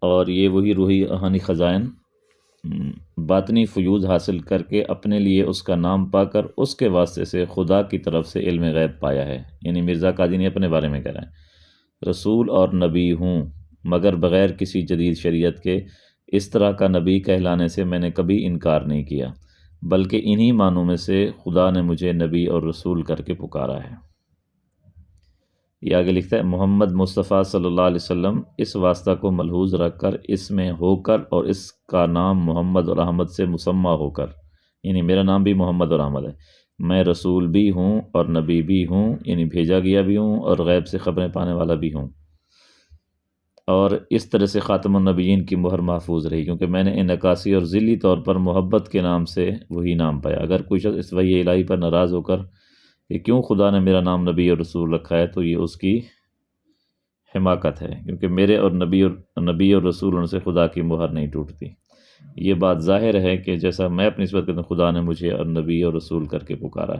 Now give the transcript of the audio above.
اور یہ وہی روحی روحانی خزائن باطنی فیوض حاصل کر کے اپنے لیے اس کا نام پا کر اس کے واسطے سے خدا کی طرف سے علم غیب پایا ہے۔ یعنی مرزا قادینی اپنے بارے میں کہہ رہے ہیں، رسول اور نبی ہوں مگر بغیر کسی جدید شریعت کے، اس طرح کا نبی کہلانے سے میں نے کبھی انکار نہیں کیا، بلکہ انہی معنوں میں سے خدا نے مجھے نبی اور رسول کر کے پکارا ہے۔ یہ آگے لکھتا ہے، محمد مصطفیٰ صلی اللہ علیہ وسلم اس واسطہ کو ملحوظ رکھ کر، اس میں ہو کر، اور اس کا نام محمد اور احمد سے مسمى ہو کر، یعنی میرا نام بھی محمد اور احمد ہے، میں رسول بھی ہوں اور نبی بھی ہوں، یعنی بھیجا گیا بھی ہوں اور غیب سے خبریں پانے والا بھی ہوں۔ اور اس طرح سے خاتم النبیین کی مہر محفوظ رہی، کیونکہ میں نے انعکاسی اور ذلی طور پر محبت کے نام سے وہی نام پایا۔ اگر کوئی شخص اس وحی الہی پر ناراض ہو کر کہ کیوں خدا نے میرا نام نبی اور رسول رکھا ہے، تو یہ اس کی حماقت ہے، کیونکہ میرے اور نبی اور رسول سے خدا کی مہر نہیں ٹوٹتی۔ یہ بات ظاہر ہے کہ جیسا میں اپنی نسبت کرتا ہوں، خدا نے مجھے اور نبی اور رسول کر کے پکارا